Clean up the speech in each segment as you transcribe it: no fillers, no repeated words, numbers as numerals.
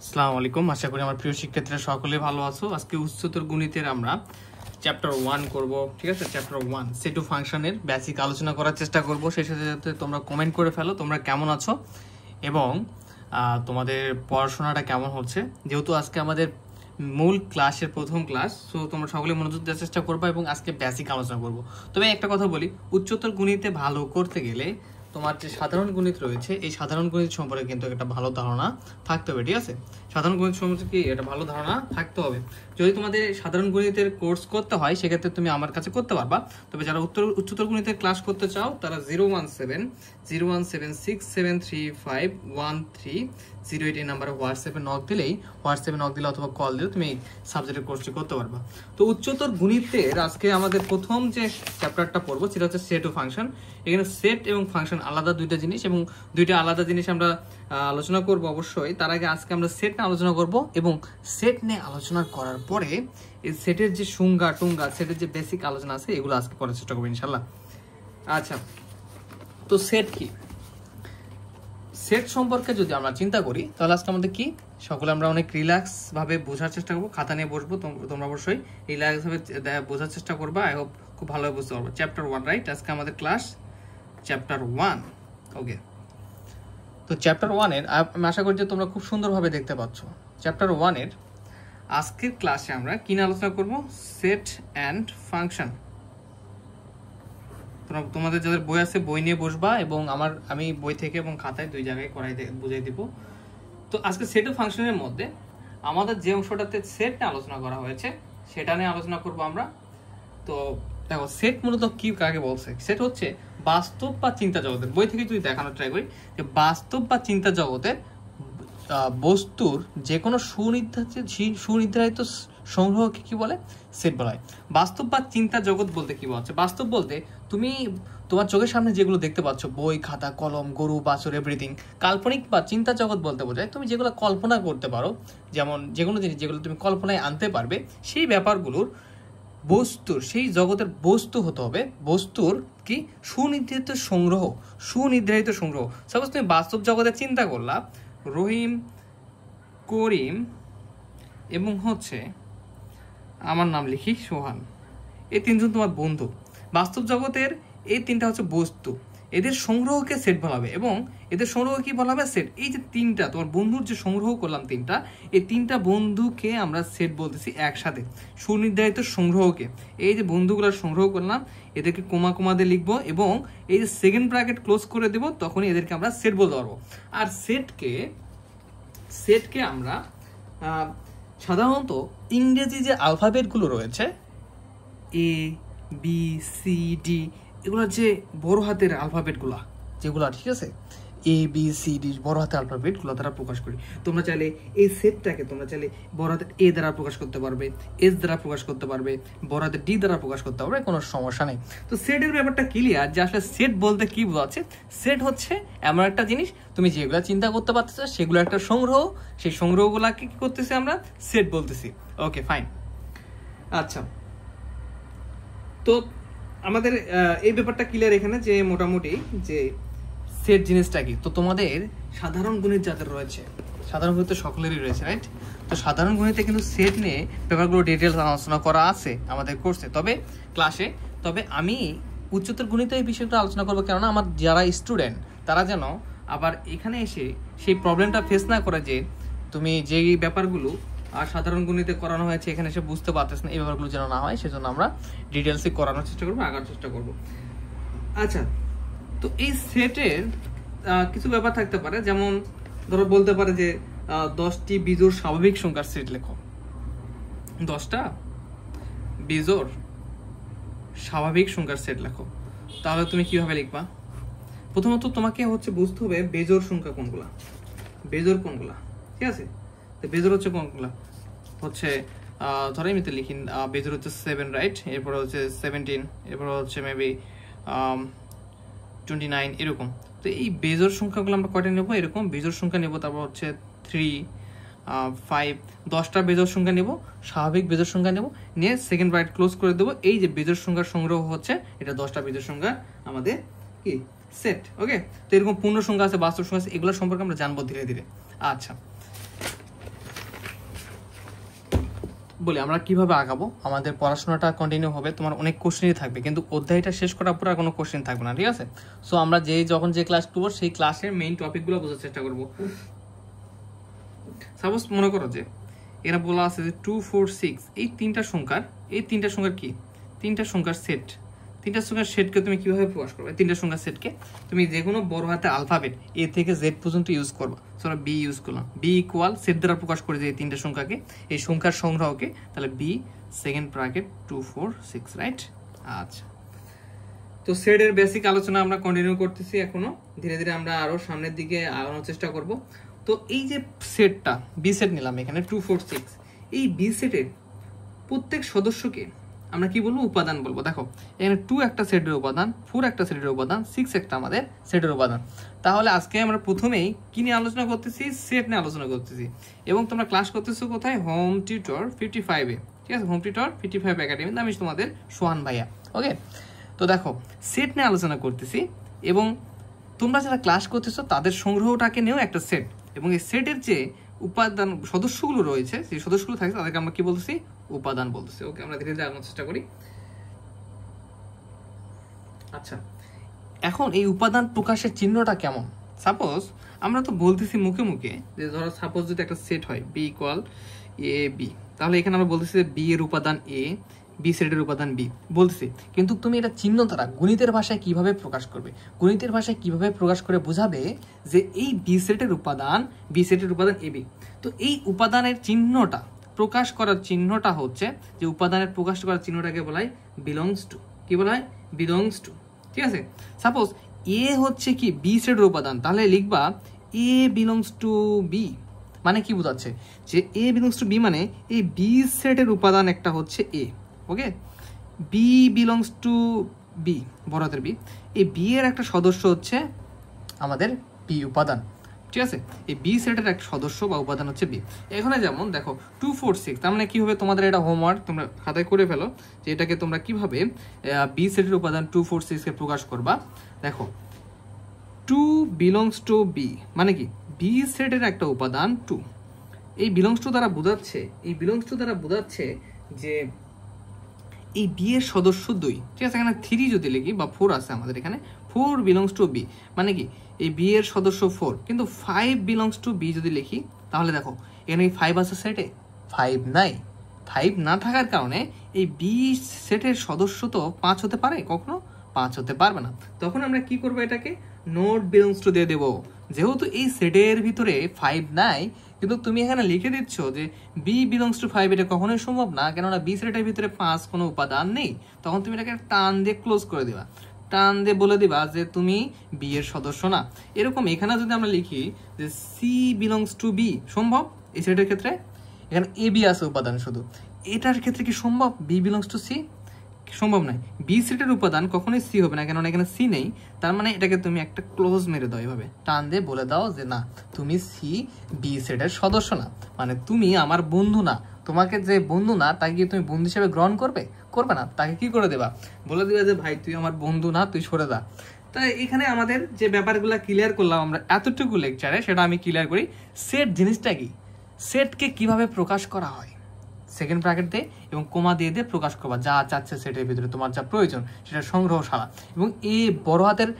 আসসালামু আলাইকুম, আশা করি আমার প্রিয় শিক্ষার্থীরা সকলে ভালো আছো। আজকে উচ্চতর গণিতের আমরা চ্যাপ্টার 1 করব, ঠিক আছে। চ্যাপ্টার 1 সেট অফ ফাংশনের বেসিক আলোচনা করার চেষ্টা করব। সেই সাথে সাথে তোমরা কমেন্ট করে ফেলো তোমরা কেমন আছো এবং তোমাদের পড়াশোনাটা কেমন হচ্ছে। যেহেতু আজকে আমাদের মূল ক্লাসের প্রথম ক্লাস, সো তোমরা সকলে মনোযোগ দেওয়ার চেষ্টা করবো এবং আজকে বেসিক আলোচনা করব। তবে একটা কথা বলি, উচ্চতর গণিতে ভালো করতে গেলে তোমার যে সাধারণ গণিত রয়েছে এই সাধারণ গণিত সম্পর্কে কিন্তু একটা ভালো ধারণা থাকতে হবে, ঠিক আছে। সাধারণ গণিত সম্পর্কে কি একটা ভালো ধারণা থাকতে হবে। যদি তোমাদের সাধারণ গণিতের কোর্স করতে হয় সেক্ষেত্রে তুমি আমার কাছে করতে পারবা। তবে যারা উচ্চতর গণিতের ক্লাস করতে চাও তারা 0170173351308 এই নাম্বারে হোয়াটসঅ্যাপে নক দিলে অথবা কল দিলে তুমি এই সাবজেক্টের কোর্সটি করতে পারবা। তো উচ্চতর গণিতের আজকে আমাদের প্রথম যে চ্যাপ্টারটা পড়বো সেটা হচ্ছে সেট ও ফাংশন। এখানে সেট এবং ফাংশন আলাদা দুইটা জিনিস, এবং দুইটা আলাদা জিনিস আমরা আলোচনা করব অবশ্যই। তার আগে আজকে আমরা সেট নিয়ে আলোচনা করব এবং সেট নিয়ে আলোচনা করার পরে এই সেটের যে সংজ্ঞা টুঙ্গা সেটের যে বেসিক আলোচনা আছে এগুলো আজকে করার চেষ্টা করবো ইনশাল্লাহ। আচ্ছা, তো সেট কি? সেট সম্পর্কে যদি আমরা চিন্তা করি তাহলে আজকে আমাদের কি সকলে আমরা অনেক রিল্যাক্স ভাবে বোঝার চেষ্টা করবো। খাতা নিয়ে বসবো, তোমরা অবশ্যই রিল্যাক্স ভাবে বোঝার চেষ্টা করবা। আই হোপ খুব ভালোভাবে বুঝতে পারবো। Chapter 1, right? আজকে আমাদের ক্লাস চ্যাপ্টার 1। ওকে, তো চ্যাপ্টার 1 এর আমি আশা করি যে তোমরা খুব সুন্দরভাবে দেখতে পাচ্ছ। চ্যাপ্টার 1 এর আজকের ক্লাসে আমরা কি নিয়ে আলোচনা করব? Set and function. তোমাদের যাদের বই আছে বই নিয়ে বসবা এবং আমি বই থেকে এবং খাতায় দুই জায়গায় বুঝাই দিব। তো আজকে সেট ও ফাংশনের মধ্যে আমাদের যে অংশটাতে সেট নিয়ে আলোচনা করা হয়েছে সেটা নিয়ে আলোচনা করব আমরা। তো দেখো, সেট মূলত কি কাকে বলছে? সেট হচ্ছে বাস্তব বা চিন্তা জগতের, বই থেকে যদি দেখানোর ট্রাই করি যে বাস্তব বা চিন্তা জগতের বস্তুর যে কোনো সুনির্ধারিত সংগ্রহকে কি বলে? সেট বলা হয়। বাস্তব বা চিন্তা জগৎ বলতে কি বলছে? বাস্তব বলতে তুমি তোমার চোখের সামনে যেগুলো দেখতে পাচ্ছ, বই, খাতা, কলম, গরু, বাছুর, এভরিথিং। কাল্পনিক বা চিন্তা জগৎ বলতে বোঝায় তুমি যেগুলো কল্পনা করতে পারো, যেমন যে কোনো জিনিস যেগুলো তুমি কল্পনায় আনতে পারবে, সেই ব্যাপারগুলোর বস্তুর, সেই জগতের বস্তু হতে হবে বস্তুর কি সুনির্ধারিত সংগ্রহ। সাপোজ তুমি বাস্তব জগতে চিন্তা করলা রহিম, করিম এবং হচ্ছে আমার নাম লিখি সোহান, এই তিনজন তোমার বন্ধু। বাস্তব জগতের এই তিনটা হচ্ছে বস্তু, এদের সংগ্রহকে সেট বলা হবে এবং এদের সংগ্রহ কি বলা হবে? সেট। এই যে তিনটা তোমার বন্ধুর যে সংগ্রহ করলাম তিনটা, এই তিনটা বন্ধুকে আমরা সেট বলতেছি একসাথে, সুনির্ধারিত সংগ্রহকে। এই যে বন্ধুগুলোর সংগ্রহ করলাম এদেরকে কোমা দিয়ে লিখবো এবং এই যে সেকেন্ড ব্র্যাকেট ক্লোজ করে দেবো, তখনই এদেরকে আমরা সেট বলতে পারবো। আর সেটকে আমরা সাধারণত ইংরেজি যে আলফাবেটগুলো রয়েছে এ বি সি ডি, এগুলো যে বড় হাতের আলফাবেটগুলো যেগুলো, ঠিক আছে, এ বি সি ডি বড় হাতের আলফাবেটগুলো দ্বারা প্রকাশ করি। তোমরা চাইলে এই সেটটাকে তোমরা চাইলে বড় হাতের এ দ্বারা প্রকাশ করতে পারবে, এস দ্বারা প্রকাশ করতে পারবে, বড় হাতের ডি দ্বারা প্রকাশ করতে পারবে, কোনো সমস্যা নেই। তো সেটের ব্যাপারটা ক্লিয়ার যে আসলে সেট বলতে কি বোঝাচ্ছে? সেট হচ্ছে এমন একটা জিনিস তুমি যেগুলো চিন্তা করতে পারতেছো সেগুলো একটা সংগ্রহ, সেই সংগ্রহগুলোকে কি করতেছি আমরা? সেট বলতেছি। ওকে, ফাইন। আচ্ছা, তো আমাদের এই ব্যাপারটা ক্লিয়ার এখানে যে মোটামুটি যে সেট জিনিসটা কি। তো তোমাদের সাধারণ গণিত যাদের রয়েছে, সাধারণ গণিত সকলেরই রয়েছে, রাইট? তো সাধারণ গণিতে কিন্তু সেট নিয়ে পেপারগুলো ডিটেলস আলোচনা করা আছে আমাদের কোর্সে, ক্লাসে। তবে আমি উচ্চতর গণিতে এই বিষয়টা আলোচনা করবো, কেননা আমার যারা স্টুডেন্ট তারা যেন আবার এখানে এসে সেই প্রবলেমটা ফেস না করে যে তুমি যেই ব্যাপারগুলো আর সাধারণ গণিতে করানো হয়েছে এখানে এসে বুঝতে পারতেছ না, এই ব্যাপারগুলো যেন না হয় সেজন্য আমরা ডিটেলসে করানোর চেষ্টা করবো, আগার চেষ্টা করবো। আচ্ছা, তো এই সেটের কিছু ব্যাপার থাকতে পারে, যেমন ধরো বলতে পারে যে 10টি বিজোড় স্বাভাবিক সংখ্যার সেট লেখো। 10টা বিজোড় স্বাভাবিক সংখ্যার সেট লেখো। তাহলে তুমি কিভাবে লিখবা? প্রথমত তোমাকে হচ্ছে বুঝতে হবে বেজোড় সংখ্যা কোনগুলা, ঠিক আছে? তো বেজোড় হচ্ছে কোনগুলা? হচ্ছে ধরো আমি তো লিখি বেজোড় হচ্ছে 7, রাইট? এরপর হচ্ছে 17, এরপর হচ্ছে মেবি 29, এরকম। তো এই বেজোড় সংখ্যাগুলো আমরা কয়টা নেবো? এরকম বেজোড় সংখ্যা নেবো, তারপর হচ্ছে 3, 5, 10টা বেজোড় সংখ্যা নেবো, স্বাভাবিক বেজোড় সংখ্যা নেবো, নিয়ে সেকেন্ড ব্র্যাকেট ক্লোজ করে দেবো। এই যে বেজোড় সংখ্যার সংগ্রহ হচ্ছে এটা 10টা বেজোড় সংখ্যা আমাদের কি সেট। ওকে, তো এরকম পূর্ণ সংখ্যা আছে, বাস্তব সংখ্যা আছে, এগুলো সম্পর্কে আমরা জানবো ধীরে ধীরে। আচ্ছা, বলি আমরা কিভাবে আগাবো, আমাদের পড়াশোনাটা কন্টিনিউ হবে, তোমার অনেক কোশ্চেনই থাকবে, কিন্তু অধ্যায়টা শেষ করার পর আর কোনো কোশ্চেন থাকবে না, ঠিক আছে? সো আমরা যখন যে ক্লাস করবো সেই ক্লাসের মেইন টপিকগুলো বোঝার চেষ্টা করবো। সাপোজ মনে করো যে এরা বলা আছে যে 2 4 6 এই তিনটা সংখ্যার কি তিনটা সংখ্যার সেট, তিনটা সংখ্যার সেটকে তুমি কিভাবে প্রকাশ করবে? তিনটা সংখ্যার সেটকে তুমি যে কোনো বড় হাতে আলফাবেট এ থেকে জেড পর্যন্ত ইউজ করবা। আমরা বি ইউজ করলাম, বি ইকুয়াল সেট দ্বারা প্রকাশ করে যে এই তিনটা সংখ্যাকে, এই সংখ্যার সংগ্রহকে, তাহলে বি সেকেন্ড ব্র্যাকেট 2 4 6, রাইট? আচ্ছা, তো সেটের বেসিক আলোচনা আমরা কন্টিনিউ করতেছি, এখনো ধীরে ধীরে আমরা আরো সামনের দিকে আগানোর চেষ্টা করব। তো এই যে সেটটা বি সেট নিলাম এখানে 2 4 6, এই বি সেটের প্রত্যেক সদস্যকে আমরা কি বলবো? উপাদান বলবো। দেখো এখানে 2 একটা সেটের উপাদান, 4 একটা সেটের উপাদান, 6 একটা আমাদের সেটের উপাদান। তাহলে আজকে আমরা প্রথমেই কি নিয়ে আলোচনা করতেছি? সেট নিয়ে আলোচনা করতেছি। এবং তোমরা ক্লাস করতেছো কোথায়? হোম টিউটর 55 এ, ঠিক আছে? হোম টিউটর 55 একাডেমি, আমি তোমাদের সোহান ভাইয়া। ওকে, তো দেখো সেট নিয়ে আলোচনা করতেছি এবং তোমরা যারা ক্লাস করতেছো তাদের সংগ্রহটাকে নিয়েও একটা সেট, এবং এই সেটের যে উপাদান সদস্যগুলো রয়েছে, সেই সদস্যগুলো থাকে তাদেরকে আমরা কি বলতেছি? উপাদান বলতেছি। ওকে, আমরা ধীরে ধীরে আগানোর চেষ্টা করি। আচ্ছা, এখন এই উপাদান প্রকাশের চিহ্নটা কেমন? সাপোজ আমরা তো বলতেছি মুখে মুখে যে ধরো সাপোজ যদি একটা সেট হয় বি ইকুয়াল এ বি, তাহলে এখানে আমরা বলতেছি যে বি এর উপাদান এ, বি সেটের উপাদান বি বলতেছি, কিন্তু তুমি এটা চিহ্ন দ্বারা গণিতের ভাষায় কিভাবে প্রকাশ করবে? গণিতের ভাষায় কিভাবে প্রকাশ করে বোঝাবে যে এই বি সেটের উপাদান এ বি? তো এই উপাদানের চিহ্নটা প্রকাশ করার চিহ্নটা হচ্ছে, যে উপাদানের প্রকাশ করার চিহ্নটাকে বলা হয় বিলংস টু। কি বলা হয়? বিলংস টু, ঠিক আছে? সাপোজ এ হচ্ছে কি বি সেটের উপাদান, তাহলে লিখবা এ বিলংস টু বি। মানে কি বোঝাচ্ছে? যে এ বিলংস টু বি মানে এই বি সেটের উপাদান একটা হচ্ছে এ। ওকে, বি বিলংস টু বি, বড় হাতের বি, এই বি এর একটা সদস্য হচ্ছে আমাদের বি উপাদান, ঠিক আছে? এই বি সেটের একটা সদস্য বা উপাদান হচ্ছে বি। এখানে যেমন দেখো 2 4 6, তার মানে কি হবে? তোমাদের এটা হোমওয়ার্ক, তোমরা খাতায় করে ফেলো যে এটাকে তোমরা কিভাবে বি সেটের উপাদান 2 4 6 কে প্রকাশ করবা। দেখো 2 বিলংস টু বি মানে কি? বি সেটের একটা উপাদান 2। এই বিলংস টু দ্বারা বোঝাচ্ছে যে এই বি এর সদস্য 2, ঠিক আছে? এখানে 3 যদি লিখি বা 4 আছে আমাদের এখানে, 4 বিলংস টু বি মানে কি? এই বি এর সদস্য 4, কিন্তু 5 বিলংস টু বি যদি লিখি, তাহলে দেখো এখানে 5 আছে সেটে, 5 নাই। 5 না থাকার কারণে এই বি সেটের সদস্য তো 5 হতে পারে? কখনো 5 হতে পারবে না। তখন আমরা কি করবো? এটাকে নট বিলংস টু দিয়ে দেবো। যেহেতু এই সেটের ভিতরে 5 নাই, কিন্তু তুমি এখানে লিখে দিচ্ছ যে বি বিলংস টু 5, এটা কখনোই সম্ভব না, কেননা বি সেটের ভিতরে 5 কোনো উপাদান নেই। তখন তুমি এটাকে টান দিয়ে ক্লোজ করে দিবা, টান দিয়ে বলে দিবা যে তুমি বি এর সদস্য না। এরকম এখানে যদি আমরা লিখি যে সি বিলংস টু বি, সম্ভব? এই সেটের ক্ষেত্রে এখানে এ বি আছে উপাদান শুধু, এটার ক্ষেত্রে কি সম্ভব বি বিলংস টু সি? সম্ভব নয়। বি সেটের উপাদান কখনোই সি হবে না, কেননা এখানে সি নেই। তার মানে এটাকে তুমি একটা ক্লোজ মেরে দাও, এভাবে টান দিয়ে বলে দাও যে না, তুমি সি বি সেটের সদস্য না, মানে তুমি আমার বন্ধু না। তোমাকে যে বন্ধু না তাকে তুমি বন্ধু হিসেবে গ্রহণ করবে না, তাকে কি করে দেবা? বলে দিবা যে ভাই তুই আমার বন্ধু না, তুই সরে যা। তাই এখানে আমাদের যে ব্যাপারগুলো ক্লিয়ার করলাম আমরা এতটুকু লেকচারে, সেটা আমি ক্লিয়ার করি। সেট জিনিসটা কি? সেটকে কিভাবে প্রকাশ করা হয়? সেকেন্ড ব্র্যাকেট দিয়ে এবং কোমা দিয়ে প্রকাশ করবা যা চাচ্ছে সেটের ভিতরে তোমার যা প্রয়োজন সেটা সংগ্রহ সারা, এবং এই বড় হাতের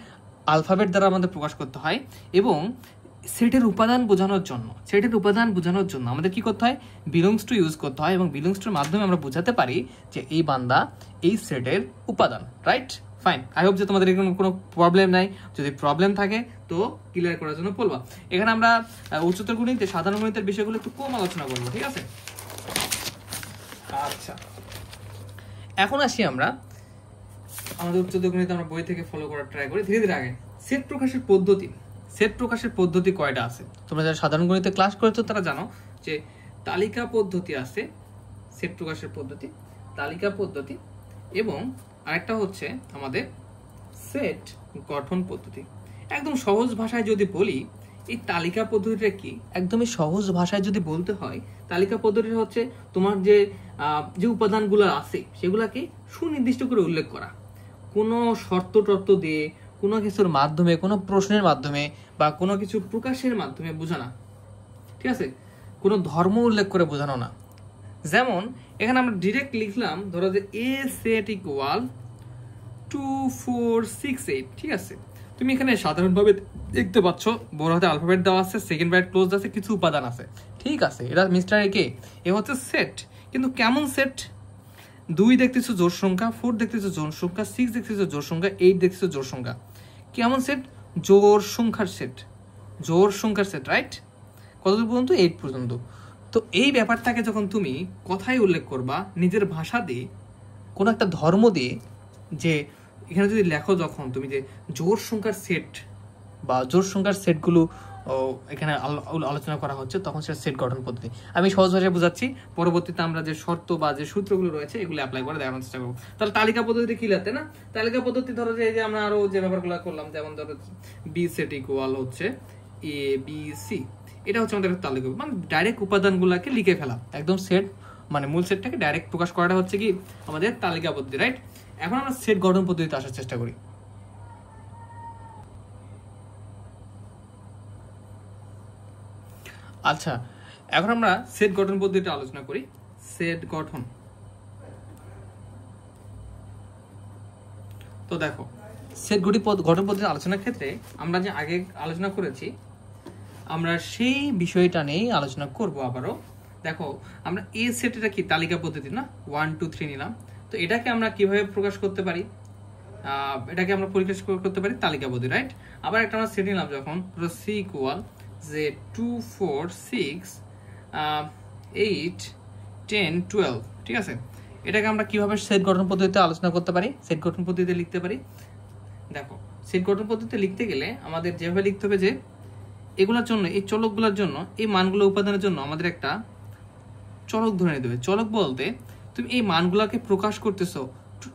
আলফাবেট দ্বারা আমাদের প্রকাশ করতে হয়। এবং সেটের উপাদান বোঝানোর জন্য আমাদের কি করতে হয়? বিলংস টু ইউজ করতে হয়, এবং বিলংস টুর মাধ্যমে আমরা বোঝাতে পারি যে এই বান্দা এই সেটের উপাদান, রাইট? ফাইন, আই হোপ যে তোমাদের এখানে কোনো প্রবলেম নাই। যদি প্রবলেম থাকে তো ক্লিয়ার করার জন্য বলবা। এখানে আমরা উচ্চতর গণিতে সাধারণ গণিতের বিষয়গুলো একটু কম আলোচনা করবো, ঠিক আছে? আচ্ছা, এখন আসি আমরা আমাদের উচ্চতর গণিত আমরা বই থেকে ফলো করার ট্রাই করি ধীরে ধীরে। আগে সেট প্রকাশের পদ্ধতি কয়টা আছে? তোমরা যারা সাধারণ গণিতে ক্লাস করেছো তারা জানো যে তালিকা পদ্ধতি আছে, সেট প্রকাশের পদ্ধতি, তালিকা পদ্ধতি, এবং আরেকটা হচ্ছে আমাদের সেট গঠন পদ্ধতি। একদম সহজ ভাষায় যদি বলি, এই তালিকা পদ্ধতিটা কি? একদমই সহজ ভাষায় যদি বলতে হয়, তালিকা পদ্ধতিটা হচ্ছে তোমার যে উপাদানগুলো আছে সেগুলাকে সুনির্দিষ্ট করে উল্লেখ করা, কোনো শর্ত টর্ত দিয়ে, কোনো কিছুর মাধ্যমে, কোনো প্রশ্নের মাধ্যমে বা কোনো কিছু প্রকাশের মাধ্যমে বোঝানো, ঠিক আছে? কোনো ধর্ম উল্লেখ করে বোঝানো না, যেমন এখানে আমরা ডিরেক্ট লিখলাম, ধরো যে এ সেট ইকুয়াল 2468, ঠিক আছে। তুমি এখানে সাধারণভাবে দেখতে পাচ্ছ বড় হাতে আলফাবেট দেওয়া আছে, সেকেন্ড ব্র্যাকেট ক্লোজ আছে, কিছু উপাদান আছে, ঠিক আছে। এটা মিস্টার এ হচ্ছে সেট, কিন্তু কেমন সেট? 2 দেখতেছো জোড় সংখ্যা, 4 দেখতেছো জোড় সংখ্যা, 6 দেখতেছো জোড় সংখ্যা, 8 দেখতেছো জোড় সংখ্যা। কেমন সেট? জোড় সংখ্যার সেট, জোড় সংখ্যার সেট, রাইট? কতদূর পর্যন্ত? 8 পর্যন্ত। তো এই ব্যাপারটাকে যখন তুমি কথায় উল্লেখ করবা, নিজের ভাষা দিয়ে, কোনো একটা ধর্ম দিয়ে, যে এখানে যদি লেখো যখন তুমি যে জোড় সংখ্যার সেট বা জোড় সংখ্যার সেটগুলো এখানে আলোচনা করা হচ্ছে, তখন সেটা সেট গঠন পদ্ধতি। আমি সহজ ভাষায় বোঝাচ্ছি, পরবর্তীতে আমরা যে শর্ত বা যে সূত্রগুলো রয়েছে এগুলো অ্যাপ্লাই করে দেখানোর চেষ্টা করবো। তাহলে তালিকা পদ্ধতিতে কি লাগতে না? তালিকা পদ্ধতি ধরো যে এই যে আমরা আরো যে ব্যাপারগুলো করলাম, যেমন ধরো বি সেট ইকুয়াল হচ্ছে এ বি সি, এটা হচ্ছে আমাদের তালিকা, মানে ডাইরেক্ট উপাদানগুলোকে লিখে ফেলা, একদম সেট মানে মূল সেটটাকে ডাইরেক্ট প্রকাশ করাটা হচ্ছে কি আমাদের তালিকা পদ্ধতি, রাইট? এখন আমরা সেট গঠন পদ্ধতিতে আসার চেষ্টা করি। আচ্ছা, এখন আমরা সেট গঠন পদ্ধতিটা আলোচনা করি। সেট গঠন, তো দেখো সেট গঠন পদ্ধতি আলোচনার ক্ষেত্রে আমরা যে আগে আলোচনা করেছি, আমরা সেই বিষয়টা নিয়েই আলোচনা করব আবারও। দেখো আমরা এ সেট, এটা কি তালিকা পদ্ধতি না? 1 2 3 নিলাম, তো এটাকে আমরা কিভাবে প্রকাশ করতে পারি? এটাকে আমরা প্রকাশ করতে পারি তালিকা পদ্ধতি, রাইট? আবার একটা আমরা সেট নিলাম যখন, সি ইকুয়াল যে 2 4 6 8 10 12, ঠিক আছে। এটাকে আমরা কিভাবে সেট গঠন পদ্ধতিতে আলোচনা করতে পারি, সেট গঠন পদ্ধতিতে লিখতে পারি? দেখো সেট গঠন পদ্ধতিতে লিখতে গেলে আমাদের যেভাবে লিখতে হবে, যে এগুলোর জন্য, এই চলকগুলোর জন্য, এই মানগুলো উপাদানের জন্য আমাদের একটা চলক ধরে নিতে হবে। চলক বলতে তুমি এই মানগুলোকে প্রকাশ করতেছো,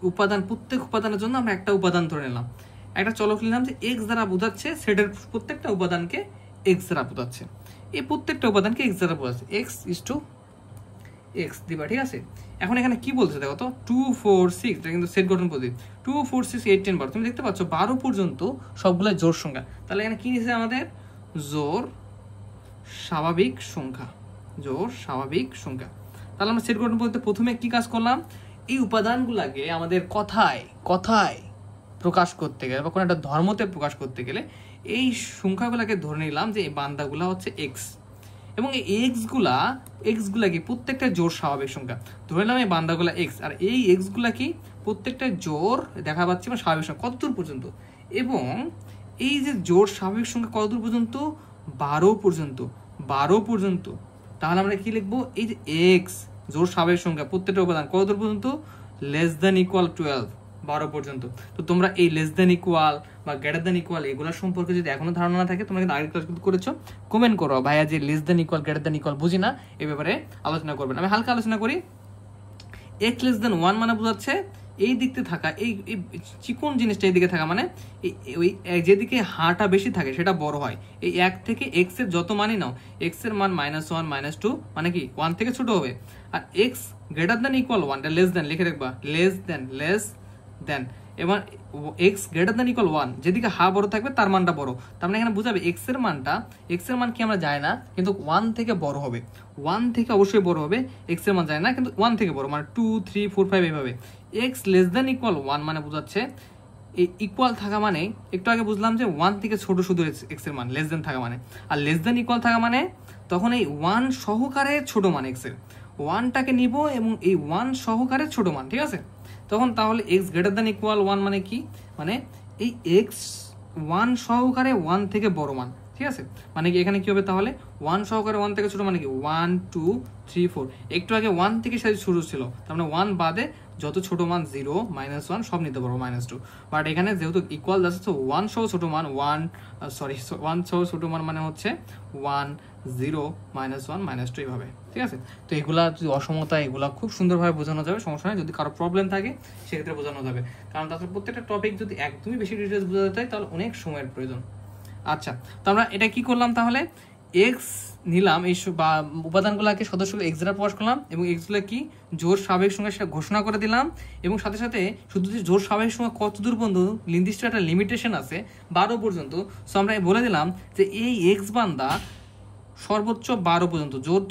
উপাদান, প্রত্যেক উপাদানের জন্য আমরা একটা উপাদান ধরে নিলাম, একটা চলক নিলাম যে এক্স দ্বারা বোঝাচ্ছে, সেটের প্রত্যেকটা উপাদানকে এক্স দ্বারা বোঝাচ্ছে, এই প্রত্যেকটা উপাদানকে এক্স দ্বারা বোঝাচ্ছে, এক্স ইজ টু এক্স দিবা, ঠিক আছে। এখন এখানে কি বলছে দেখো তো, 2 4 6, এটা কিন্তু সেট গঠন পদ্ধতি। 2 4 6 8 10 12, তুমি দেখতে পাচ্ছ 12 পর্যন্ত সবগুলো জোড় সংখ্যা। তাহলে এখানে কি নিছে আমাদের? জোড় স্বাভাবিক সংখ্যা, জোড় স্বাভাবিক সংখ্যা। তাহলে আমরা সেট গঠন পদ্ধতিতে প্রথমে কি কাজ করলাম? এই উপাদানগুলোকে আমাদের কথায় কথায় প্রকাশ করতে গেলে বা কোনো একটা ধর্মতে প্রকাশ করতে গেলে এই সংখ্যাগুলোকে ধরে নিলাম যে এই বান্দাগুলা হচ্ছে এক্স, এবং এই এক্সগুলা কি প্রত্যেকটা জোড় স্বাভাবিক সংখ্যা। ধরে নিলাম এই বান্দাগুলা এক্স, আর এই এক্সগুলা কি প্রত্যেকটা জোড় দেখা পাচ্ছি বা স্বাভাবিক সংখ্যা কতদূর পর্যন্ত, এবং এই যে জোড় স্বাভাবিক সংখ্যা কতদূর পর্যন্ত? 12 পর্যন্ত, 12 পর্যন্ত। তাহলে আমরা কি লিখবো? এই যে এক্স জোড় স্বাভাবিক সংখ্যা প্রত্যেকটা উপাদান কতদূর পর্যন্ত? লেস দ্যান ইকুয়াল 12, 12 পর্যন্ত। তো তোমরা এই লেস দ্যান ইকুয়াল বা গ্রেটার দ্যান ইকুয়াল এগুলোর সম্পর্কে যদি এখনো ধারণা না থাকে, তোমরা কিন্তু আগের ক্লাস কিন্তু করেছো, কমেন্ট করো ভাইয়া যে less than equal greater than equal বুঝি না, এই ব্যাপারে আলোচনা করবেন। আমি হালকা আলোচনা করি। এক্স লেস দ্যান 1 মানে বোঝাচ্ছে এই দিকতে থাকা, এই চিকন জিনিসটা এইদিকে থাকা, মানে ওই যেদিকে হাটা বেশি থাকে সেটা বড় হয়। এই 1 থেকে এক্স এর যত মানই নাও, এক্স এর মান -1 -2 মানে কি 1 থেকে ছোট হবে। আর এক্স গ্রেটার দ্যান ইকুয়াল 1, এটা লেস দ্যান লিখে রাখবা, লেস দ্যান। এবার এক্স গ্রেটার দ্যান ইকুয়াল 1, যেদিকে হা বড় থাকবে তার মানটা বড়। তার মানে এখানে বুঝাবে এক্স এর মান কি আমরা জানি না, কিন্তু 1 থেকে বড় হবে, 1 থেকে অবশ্যই বড় হবে। এক্স এর মান জানি না, কিন্তু 1 থেকে বড়, মানে 2 3 4 5 এইভাবে। এক্স লেস দ্যান ইকুয়াল 1 মানে বোঝাচ্ছে এই ইকুয়াল থাকা মানে, একটু আগে বুঝলাম যে 1 থেকে ছোট শুধু এক্স এর মান, লেস দ্যান থাকা মানে। আর লেস দ্যান ইকুয়াল থাকা মানে তখন এই 1 সহকারে ছোট মান, এক্স এর 1টাকে নিব এবং এই 1 সহকারে ছোট মান, ঠিক আছে। তখন তাহলে এক্স গ্রেটার দ্যান ইকুয়াল 1 মানে কি? মানে এই এক্স 1 সহকারে 1 থেকে বড় মান, ঠিক আছে। মানে কি এখানে কি হবে তাহলে? 1 সহকারে 1 থেকে ছোট মানে কি 1 2 3 4। একটু আগে 1 থেকে শুরু ছিল, তার মানে 1 বাদে যত ছোট মান 0 -1 সব নিতে পারবো, -2। বাট এখানে যেহেতু ইকুয়াল যাচ্ছে 1 সহ ছোট মান 1 সহ ছোট মান মানে হচ্ছে 1 0 -1 -2 এইভাবে, ঠিক আছে। তো এগুলা যদি অসমতা, এগুলা খুব সুন্দরভাবে বোঝানো যাবে, সমস্যা নেই। যদি কারো প্রবলেম থাকে সেক্ষেত্রে বোঝানো যাবে, কারণ তাছাড়া প্রত্যেকটা টপিক যদি একদমই বেশি ডিটেলস বোঝাতে হয় তাহলে অনেক সময়ের প্রয়োজন। আচ্ছা, তো আমরা এটা কি করলাম তাহলে? এক্স নিলাম, এই বা উপাদানগুলোকে সদস্যগুলো এক্স দ্বারা প্রকাশ করলাম, এবং এক্সগুলো কি জোড় স্বাভাবিক সংখ্যা সেটা ঘোষণা করে দিলাম, এবং সাথে সাথে শুধু যে জোড় স্বাভাবিক সংখ্যা কতদূর পর্যন্ত নির্দিষ্ট একটা লিমিটেশন আছে 12 পর্যন্ত। সো আমরা বলে দিলাম যে এই এক্স বান্দা সর্বোচ্চ 12 পর্যন্ত। জোর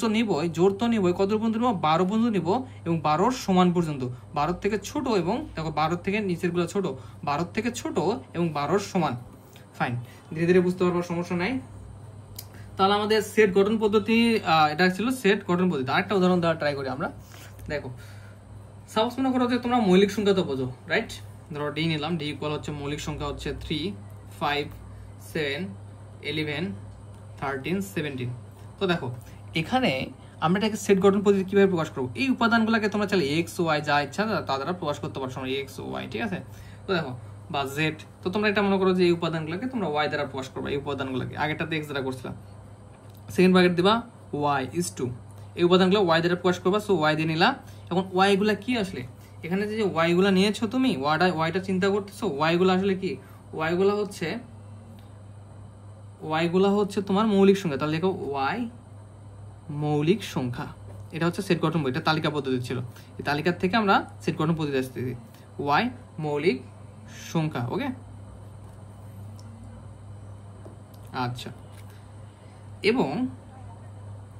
তো নিবই কত পর্যন্ত নিব, 12 পর্যন্ত নিব, এবং 12 সমান পর্যন্ত। 12 থেকে ছোট এবং দেখো 12 থেকে নিচের গুলো ছোট, 12 থেকে ছোট এবং 12 সমান। ফাইন, ধীরে ধীরে বুঝতে পারবো, সমস্যা নাই। তাহলে আমাদের সেট গঠন পদ্ধতি, এটা ছিল সেট গঠন পদ্ধতি। আরেকটা উদাহরণ দেওয়ার ট্রাই করি আমরা। দেখো সাপোজ মনে করো যে তোমরা মৌলিক সংখ্যা তো বোঝো, রাইট? ধরো ডি নিলাম, ডি ইকুয়াল হচ্ছে মৌলিক সংখ্যা হচ্ছে 3, 5, 7, 11, 13, 17। তো দেখো এখানে আমরা এটাকে সেট গঠন পদ্ধতি কিভাবে প্রকাশ করবো? এই উপাদানগুলোকে তোমরা চাইলে এক্স ওয়াই যা ইচ্ছা তা দ্বারা প্রকাশ করতে পারছো, এক্স ওয়াই, ঠিক আছে? তো দেখো বা জেড, তো তোমরা এটা মনে করো যে এই উপাদানগুলোকে তোমরা ওয়াই দ্বারা প্রকাশ করবে। এই উপাদানগুলোকে আগেরটাতে এক্স দ্বারা করছিলাম, সেকেন্ড ব্র্যাকেট দিবা ওয়াই ইজ টু, এই উপাদানগুলো ওয়াই দ্বারা প্রকাশ করবা। সো ওয়াই দিয়ে নিলা। এখন ওয়াই গুলা কি আসলে, এখানে যে ওয়াই গুলা নিয়েছো তুমি, ওয়াইটা চিন্তা করতেছো, ওয়াই গুলা আসলে কি? ওয়াই গুলা হচ্ছে তোমার মৌলিক সংখ্যা। তাহলে দেখো ওয়াই মৌলিক সংখ্যা, এটা হচ্ছে সেট গঠন, এটা তালিকা পদ্ধতি ছিল। এই তালিকার থেকে আমরা সেট গঠন পদ্ধতি আসতেছি, ওয়াই মৌলিক সংখ্যা। ওকে, আচ্ছা। এবং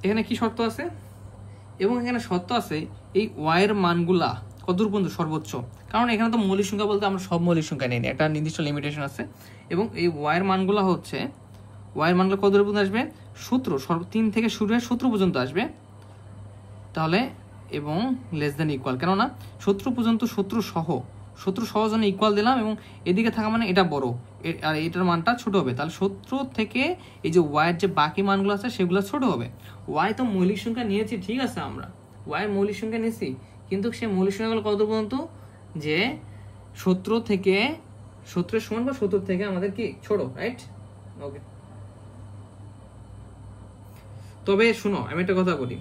এখানে কি শর্ত আছে? এবং এখানে শর্ত আছে এই ওয়াইয়ের মানগুলা কতদূর পর্যন্ত সর্বোচ্চ, কারণ এখানে তো মৌলিক সংখ্যা বলতে আমরা সব মৌলিক সংখ্যা নেই, একটা নির্দিষ্ট লিমিটেশন আছে। এবং এই ওয়াইয়ের মানগুলা হচ্ছে, ওয়াইয়ের মানগুলো কতদূর পর্যন্ত আসবে? 17, 3 থেকে শুরু হয়ে 17 পর্যন্ত আসবে। তাহলে এবং লেস দেন ইকুয়াল, কেননা 17 পর্যন্ত 17 সহ জন্য ইকুয়াল দিলাম, এবং এদিকে থাকা মানে এটা বড় আর এটার মানটা ছোট হবে। তাহলে 17 থেকে এই যে ওয়াইয়ের যে বাকি মানগুলো আছে সেগুলো ছোট হবে। ওয়াই তো মৌলিক সংখ্যা নিয়েছি, ঠিক আছে, আমরা ওয়াইয়ের মৌলিক সংখ্যা নিয়েছি, কিন্তু সেই মৌলিক সংখ্যাগুলো কত পর্যন্ত? যে 17 থেকে 17 সমান বা 17 থেকে আমাদের কি ছোট, রাইট? ওকে, তবে শুনো আমি একটা কথা বলি,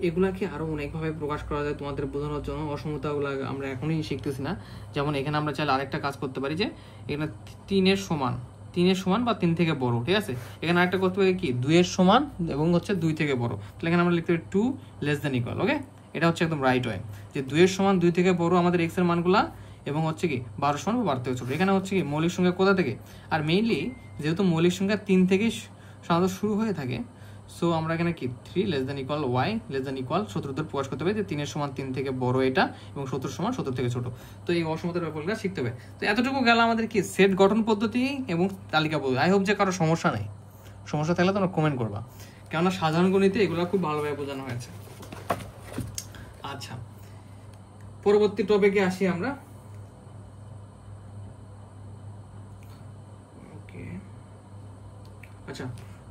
এগুলাকে আরো অনেকভাবে প্রকাশ করা যায় তোমাদের বোঝানোর জন্য। অসমতাগুলো আমরা এখনই শিখতেছি না। যেমন এখানে আমরা চাইলে আরেকটা কাজ করতে পারি, যে এখানে 3-এর সমান বা 3 থেকে বড়, ঠিক আছে? এখানে আরেকটা করতে পারি কি 2-এর সমান এবং হচ্ছে 2 থেকে বড়। তাহলে এখানে আমরা লিখতে পারি 2 লেস দেন ইকুয়াল। ওকে, এটা হচ্ছে একদম রাইট ওয়ে, যে 2-এর সমান 2 থেকে বড় আমাদের এক্স এর মানগুলা, এবং হচ্ছে কি 12 সমান বা 12 থেকে ছোট। এখানে হচ্ছে কি মৌলিক সংখ্যা কোথা থেকে, আর মেইনলি যেহেতু মৌলিক সংখ্যা 3 থেকে সাধারণত শুরু হয়ে থাকে, সো আমরা এখানে কি 3 less than equal Y less than equal 17 দ্বারা প্রকাশ করতে হবে, যে 3-এর সমান 3 থেকে বড় এটা, এবং 17 সমান 17 থেকে ছোট। তো এই অসমতার ব্যাপারগুলো শিখতে হবে। তো এতটুকু গেল আমাদের কি সেট গঠন পদ্ধতি এবং তালিকা পদ্ধতি। আই হোপ যে কারো সমস্যা নেই, সমস্যা থাকলে তোমরা কমেন্ট করবা, কেননা সাধারণ গণিতে এগুলো খুব ভালোভাবে বোঝানো হয়েছে। আচ্ছা, পরবর্তী টপিকে আসি আমরা। ওকে, আচ্ছা,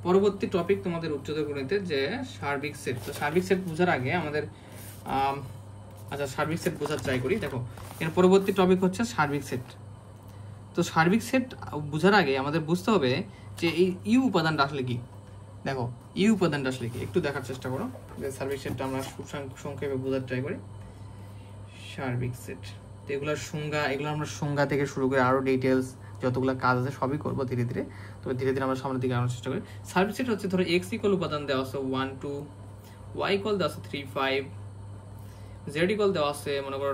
পরবর্তী টপিক তোমাদের উচ্চতর গণিতে যে সার্বিক সেট। তো সার্বিক সেট বোঝার আগে আমাদের আচ্ছা সার্বিক সেট বোঝার ট্রাই করি। দেখো এর পরবর্তী টপিক হচ্ছে সার্বিক সেট। তো সার্বিক সেট বোঝার আগে আমাদের বুঝতে হবে যে এই ইউ উপাদানটা আসলে কি। দেখো ইউ উপাদানটা আসলে কি একটু দেখার চেষ্টা করো, যে সার্বিক সেটটা আমরা খুব সংক্ষেপে বোঝার ট্রাই করি। সার্বিক সেট, তো এগুলোর সংজ্ঞা, এগুলো আমরা সংজ্ঞা থেকে শুরু করে আরো ডিটেলস যতগুলো কাজ আছে সবই করবো ধীরে ধীরে। তবে ধীরে ধীরে আমরা সামনের দিকে আনার চেষ্টা করি। সার্বিক সেট হচ্ছে ধরো এক্স ইকুয়াল উপাদান দেওয়া আছে 1 2, ওয়াই ইকুয়াল দেওয়া আছে 3 5, জেড ইকুয়াল দেওয়া আছে মনে করো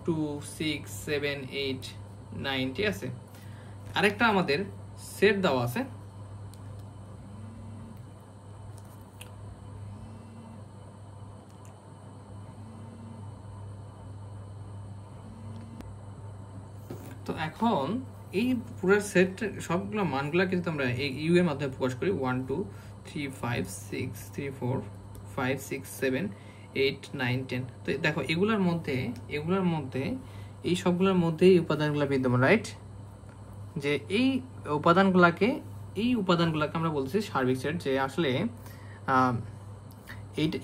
2 6 7 8 9, ঠিক আছে? আরেকটা আমাদের সেট দেওয়া আছে, তো এখন এই পুরো সেট সবগুলো মানগুলা কিন্তু আমরা এই ইউ এর মাধ্যমে প্রকাশ করি 1 2 3 5 6 3 4 5 6 7 8 9 10। তো দেখো এগুলোর মধ্যে এই সবগুলোর মধ্যে এই উপাদানগুলো বিদ্যমান, রাইট? যে এই উপাদানগুলোকে আমরা বলছি সার্বিক সেট। যে আসলে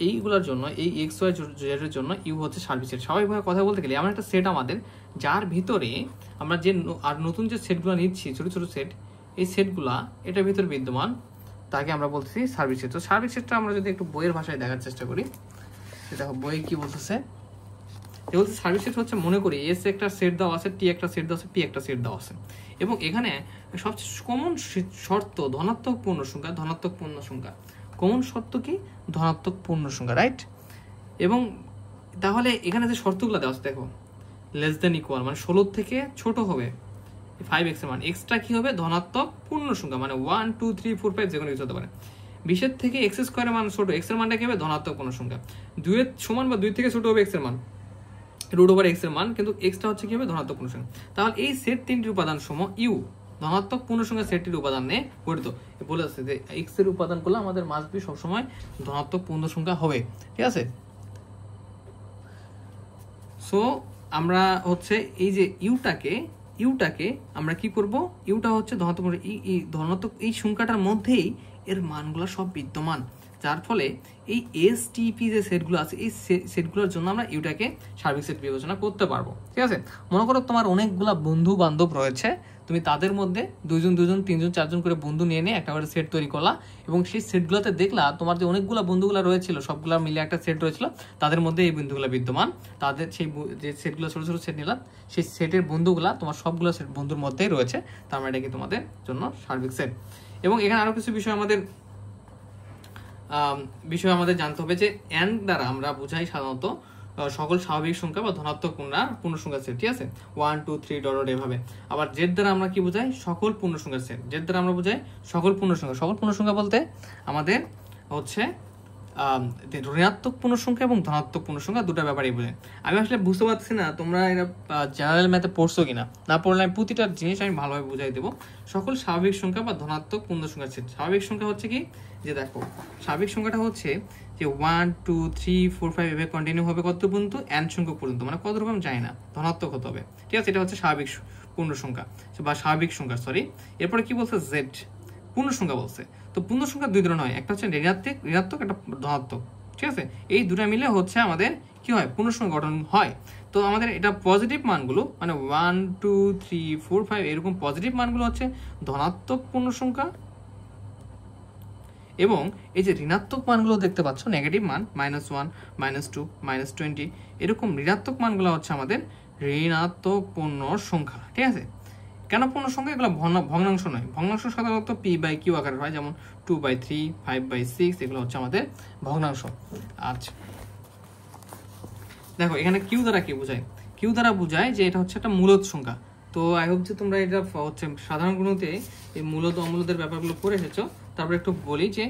এইগুলোর জন্য এই এক্স ওয়াই জেড এর জন্য ইউ হচ্ছে সার্বিক সেট। স্বাভাবিকভাবে কথা বলতে গেলে এমন একটা সেট আমাদের, যার ভিতরে আমরা যে আর নতুন যে সেটগুলো নিচ্ছি ছোট ছোট সেট, এই সেটগুলা এটার ভিতরে বিদ্যমান, তাকে আমরা বলতেছি সার্বিক সেট। তো সার্বিক সেটটা আমরা যদি একটু বইয়ের ভাষায় দেখার চেষ্টা করি, দেখো বই কি বলতেছে। বলতে সার্বিক সেট হচ্ছে, মনে করি এস একটা সেট দেওয়া আছে, টি একটা সেট দেওয়া আছে, পি একটা সেট দেওয়া আছে, এবং এখানে সবচেয়ে কমন শর্ত ধনাত্মক পূর্ণ সংখ্যা। কমন শর্ত কি? ধনাত্মক পূর্ণ সংখ্যা, রাইট? এবং তাহলে এখানে যে শর্তগুলো দেওয়া আছে দেখো, লেস দেন ইকুয়াল মানে 16 থেকে ছোট হবে 5x এর মান, এক্সট্রা কি হবে? ধনাত্মক পূর্ণ সংখ্যা, মানে 1 2 3 4 5 যে কোনো কিছু হতে পারে। 20 থেকে x স্কয়ারের মান ছোট, x এর মানটা কি হবে ধনাত্মক পূর্ণ সংখ্যা, 2 এর সমান বা 2 থেকে ছোট হবে x এর মান, √x এর মান, কিন্তু x টা হচ্ছে কি হবে ধনাত্মক পূর্ণ সংখ্যা। তাহলে এই সেট তিনটির উপাদান সমূহ u ধনাত্মক পূর্ণ সংখ্যা সেটটির উপাদান নিয়ে গঠিত। বলে আছে যে x এর উপাদানগুলো আমাদের মাস্ট বি সবসময় ধনাত্মক পূর্ণ সংখ্যা হবে, ঠিক আছে। সো আমরা হচ্ছে এই যে ইউটাকে আমরা কি করব, ইউটা হচ্ছে ধনাত্মক, এই ধনাত্মক এই সংখ্যাটার মধ্যেই এর মানগুলো সব বিদ্যমান, যার ফলে এই এসটিপি যে সেটগুলো আছে এই সেটগুলোর জন্য আমরা ইউটাকে সার্বিক সেট বিবেচনা করতে পারবো, ঠিক আছে। মনে করো তোমার অনেকগুলা বন্ধু বান্ধব রয়েছে, তুমি তাদের মধ্যে 2জন 2জন 3জন 4জন করে বন্ধু নিয়ে একটা করে সেট তৈরি করলা, এবং সেই সেটগুলোতে দেখলা তোমার যে অনেকগুলো বন্ধুগুলো রয়েছিল সবগুলো মিলে একটা সেট রয়েছিল, তাদের মধ্যে এই বন্ধুগুলো বিদ্যমান, তাদের সেই যে সেটগুলো ছোট ছোট সেট নিলাম, সেই সেটের বন্ধুগুলা তোমার সবগুলো সেট বন্ধুর মধ্যেই রয়েছে, তার মানে এটা কি তোমাদের জন্য সার্বিক সেট। এবং এখানে আরো কিছু বিষয় আমাদের জানতে হবে যে n দ্বারা আমরা বুঝাই সাধারণত সকল স্বাভাবিক সংখ্যা বা ধনাত্মক পূর্ণ সংখ্যার সেট, ঠিক আছে, 1 2 3 ডট এভাবে। আবার জেড দ্বারা আমরা কি বুঝাই, সকল পূর্ণ সংখ্যার সেট, জেড দ্বারা আমরা বুঝাই সকল পূর্ণ সংখ্যা। সকল পূর্ণ সংখ্যা বলতে আমাদের হচ্ছে ঋণাত্মক পূর্ণ সংখ্যা এবং ধনাত্মক পূর্ণ সংখ্যা দুটা ব্যাপারই বোঝায়। আমি আসলে বুঝতে পারছি না তোমরা এটা জেনারেল ম্যাথে পড়ছো কিনা, না পড়লে আমি প্রতিটা জিনিস আমি ভালোভাবে বুঝাই দেবো। সকল স্বাভাবিক সংখ্যা বা ধনাত্মক পূর্ণ সংখ্যার সেট। স্বাভাবিক সংখ্যা হচ্ছে কি, যে দেখো স্বাভাবিক সংখ্যাটা হচ্ছে যে 1 2 3 4 5 এভাবে কন্টিনিউ হবে কত পর্যন্ত, n সংখ্যক পর্যন্ত, মানে কত রকম যায় না, ধনাত্মক হতে হবে, ঠিক আছে। এটা হচ্ছে স্বাভাবিক পূর্ণ সংখ্যা বা স্বাভাবিক সংখ্যা, সরি। এরপরে কি বলছে, জেড পূর্ণ সংখ্যা বলছে। তো পূর্ণ সংখ্যা দুই ধরনের হয়, একটা হচ্ছে ঋণাত্মক, একটা ধনাত্মক, ঠিক আছে। এই দুটা মিলে হচ্ছে আমাদের কি হয়, পূর্ণ সংখ্যা গঠন হয়। তো আমাদের এটা পজিটিভ মানগুলো মানে 1 2 3 4 5 এরকম পজিটিভ মানগুলো হচ্ছে ধনাত্মক পূর্ণ সংখ্যা, এবং এই যে ঋণাত্মক মানগুলো দেখতে পাচ্ছ নেগেটিভ মান -1 -2 -20 এরকম ঋণাত্মক মানগুলো হচ্ছে আমাদের ঋণাত্মক পূর্ণ সংখ্যা, ঠিক আছে। কেন পূর্ণ সংখ্যা, এগুলো ভগ্নাংশ নয়, ভগ্নাংশ সাধারণত p/q আকারে হয়, যেমন 2/3 5/6 এগুলো হচ্ছে আমাদের ভগ্নাংশ। আচ্ছা দেখো এখানে কিউ দ্বারা কি বোঝায়, কিউ দ্বারা বোঝায় যে এটা হচ্ছে একটা মূলদ সংখ্যা। তো আই হোপ যে তোমরা এটা হচ্ছে সাধারণ গুণতে এই মূলদ অমূলদের ব্যাপারগুলো পড়ে এসেছো। তারপরে একটু বলি যে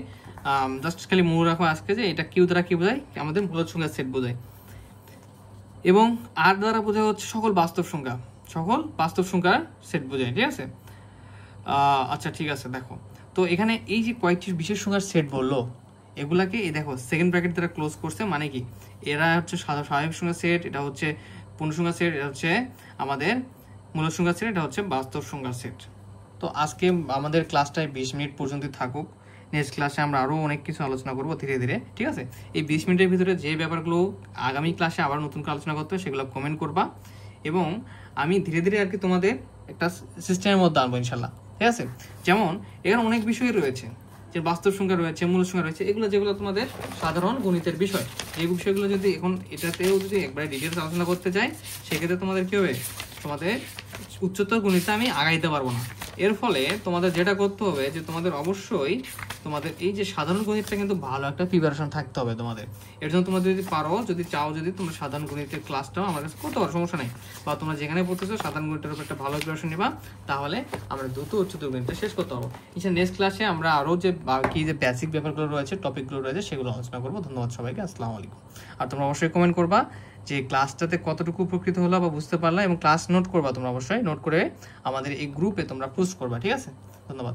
জাস্ট খালি মনে রাখো আজকে যে এটা কিউ দ্বারা কি বোঝায়, আমাদের মূলদ সংখ্যার সেট বোঝায়। এবং আর দ্বারা বোঝায় হচ্ছে সকল বাস্তব সংখ্যার সেট বোঝায়, ঠিক আছে। আচ্ছা ঠিক আছে, দেখো তো এখানে এই যে কয়েকটি বিশেষ সংখ্যার সেট বললো, এগুলাকে এই দেখো সেকেন্ড ব্র্যাকেট দ্বারা ক্লোজ করছে, মানে কি এরা হচ্ছে স্বাভাবিক সংখ্যার সেট, এটা হচ্ছে পূর্ণ সংখ্যার সেট, এটা হচ্ছে আমাদের মূলদ সংখ্যার সেট, এটা হচ্ছে বাস্তব সংখ্যার সেট। তো আজকে আমাদের ক্লাসটায় 20 মিনিট পর্যন্ত থাকুক, নেক্সট ক্লাসে আমরা আরও অনেক কিছু আলোচনা করবো ধীরে ধীরে, ঠিক আছে। এই 20 মিনিটের ভিতরে যে ব্যাপারগুলো আগামী ক্লাসে আবার নতুন করে আলোচনা করতে হবে সেগুলো কমেন্ট করবা, এবং আমি ধীরে ধীরে আর কি তোমাদের একটা সিস্টেমের মধ্যে আনবো ইনশাল্লাহ, ঠিক আছে। যেমন এখানে অনেক বিষয় রয়েছে, যে বাস্তব সংখ্যা রয়েছে, মূল সংখ্যা রয়েছে, এগুলো যেগুলো তোমাদের সাধারণ গণিতের বিষয়, এই বিষয়গুলো যদি এখন এটাতেও যদি একবারে ডিটেলস আলোচনা করতে চাই, সেক্ষেত্রে তোমাদের কি হবে, তোমাদের উচ্চতর গণিতে আমি আগাইতে পারবো না। এর ফলে তোমাদের যেটা করতে হবে যে তোমাদের অবশ্যই তোমাদের এই যে সাধারণ গণিতটা কিন্তু ভালো একটা প্রিপারেশন থাকতে হবে তোমাদের। এর জন্য তোমরা যদি পারো, যদি চাও, যদি তোমরা সাধারণ গণিতের ক্লাসটাও আমার কাছে করতে পারো, সমস্যা নেই, বা তোমরা যেখানে পড়তেছো সাধারণ গণিতের উপর একটা ভালো প্রিপারেশন নিবা, তাহলে আমরা দ্রুত উচ্চতর গণিতটা শেষ করতে পারবো। নেক্সট ক্লাসে আমরা আরও যে বাকি যে বেসিক ব্যাপারগুলো রয়েছে, টপিকগুলো রয়েছে, সেগুলো আলোচনা করবো। ধন্যবাদ সবাইকে, আসসালামু আলাইকুম। আর তোমরা অবশ্যই কমেন্ট করবা যে ক্লাসটাতে কতটুকু উপকৃত হলো বা বুঝতে পারলা, এবং ক্লাস নোট করবা, তোমরা অবশ্যই নোট করে আমাদের এই গ্রুপে তোমরা পোস্ট করবা, ঠিক আছে। ধন্যবাদ।